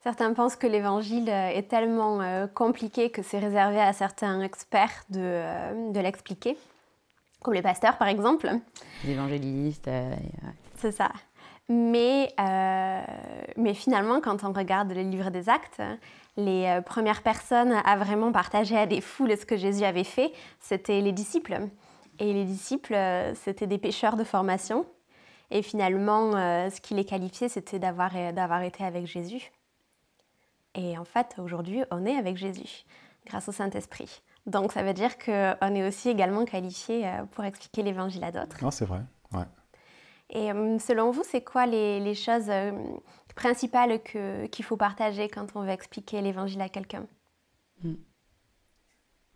Certains pensent que l'évangile est tellement compliqué que c'est réservé à certains experts de l'expliquer, comme les pasteurs par exemple. Les évangélistes. C'est ça. Mais finalement, quand on regarde le livre des Actes, les premières personnes à vraiment partager à des foules ce que Jésus avait fait, c'était les disciples. Et les disciples, c'était des pêcheurs de formation. Et finalement, ce qui les qualifiait, c'était d'avoir été avec Jésus. Et en fait, aujourd'hui, on est avec Jésus, grâce au Saint-Esprit. Donc, ça veut dire qu'on est aussi également qualifié pour expliquer l'Évangile à d'autres. Non, c'est vrai, ouais. Et selon vous, c'est quoi les choses principales qu'il faut partager quand on veut expliquer l'Évangile à quelqu'un?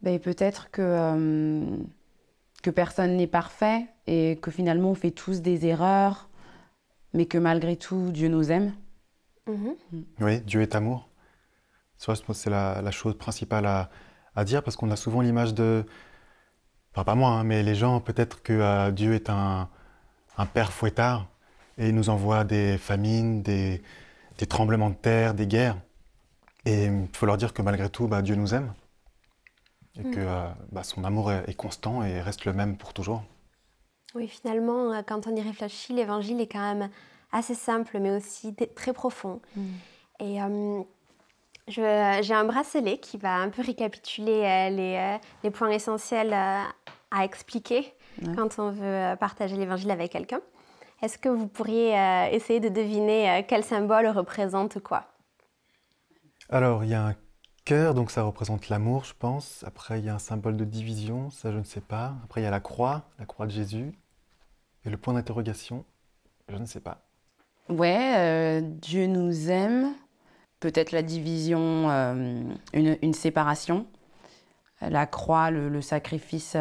Ben, peut-être que personne n'est parfait et que finalement on fait tous des erreurs, mais que malgré tout, Dieu nous aime. Oui, Dieu est amour. C'est la chose principale à dire, parce qu'on a souvent l'image de... Enfin, pas moi, hein, mais les gens, peut-être que Dieu est un père fouettard, et il nous envoie des famines, des tremblements de terre, des guerres. Et il faut leur dire que malgré tout, Dieu nous aime. Et que son amour est constant et reste le même pour toujours. Oui, finalement, quand on y réfléchit, l'Évangile est quand même assez simple, mais aussi très profond. Et j'ai un bracelet qui va un peu récapituler les points essentiels à expliquer quand on veut partager l'Évangile avec quelqu'un. Est-ce que vous pourriez essayer de deviner quel symbole représente quoi? Alors, il y a un cœur, donc ça représente l'amour, je pense. Après, il y a un symbole de division, ça je ne sais pas. Après, il y a la croix de Jésus. Et le point d'interrogation, je ne sais pas. Ouais, Dieu nous aime. Peut-être la division, une séparation. La croix, le sacrifice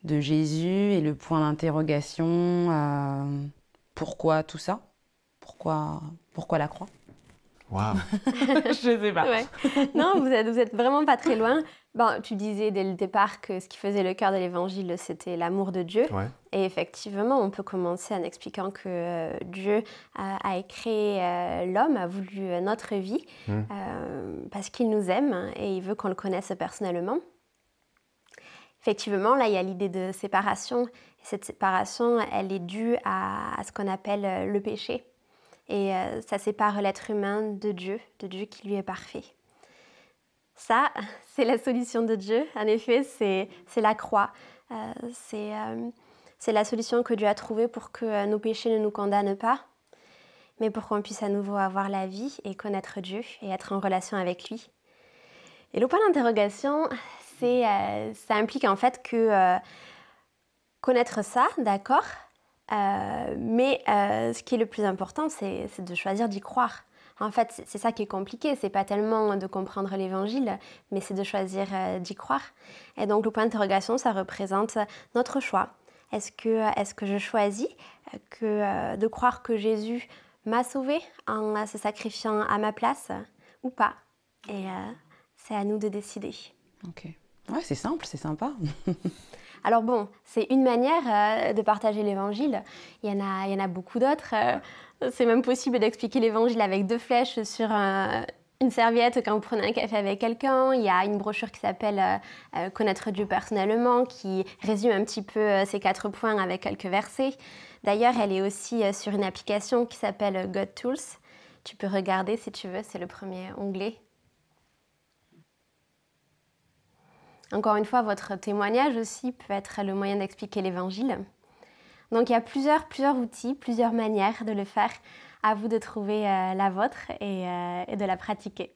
de Jésus, et le point d'interrogation, pourquoi tout ça? Pourquoi la croix? Waouh! Je sais pas. Ouais. Non, vous êtes vraiment pas très loin. Bon, tu disais dès le départ que ce qui faisait le cœur de l'Évangile, c'était l'amour de Dieu. Ouais. Et effectivement, on peut commencer en expliquant que Dieu a créé l'homme, a voulu notre vie, parce qu'il nous aime et il veut qu'on le connaisse personnellement. Effectivement, là, il y a l'idée de séparation. Et cette séparation, elle est due à ce qu'on appelle le péché. Et ça sépare l'être humain de Dieu qui lui est parfait. Ça, c'est la solution de Dieu. En effet, c'est la croix. C'est la solution que Dieu a trouvée pour que nos péchés ne nous condamnent pas, mais pour qu'on puisse à nouveau avoir la vie et connaître Dieu et être en relation avec lui. Et le point d'interrogation, ça implique en fait que connaître ça, d'accord, mais ce qui est le plus important, c'est de choisir d'y croire. En fait, c'est ça qui est compliqué, c'est pas tellement de comprendre l'Évangile, mais c'est de choisir d'y croire. Et donc le point d'interrogation, ça représente notre choix. Est-ce que je choisis de croire que Jésus m'a sauvée en se sacrifiant à ma place ou pas? Et c'est à nous de décider. Ok. Ouais, c'est simple, c'est sympa. Alors bon, c'est une manière de partager l'Évangile. Il y en a beaucoup d'autres. C'est même possible d'expliquer l'Évangile avec 2 flèches sur une serviette quand vous prenez un café avec quelqu'un. Il y a une brochure qui s'appelle « Connaître Dieu personnellement » qui résume un petit peu ces 4 points avec quelques versets. D'ailleurs, elle est aussi sur une application qui s'appelle God Tools. Tu peux regarder si tu veux, c'est le premier onglet. Encore une fois, votre témoignage aussi peut être le moyen d'expliquer l'Évangile. Donc il y a plusieurs outils, plusieurs manières de le faire. À vous de trouver la vôtre et de la pratiquer.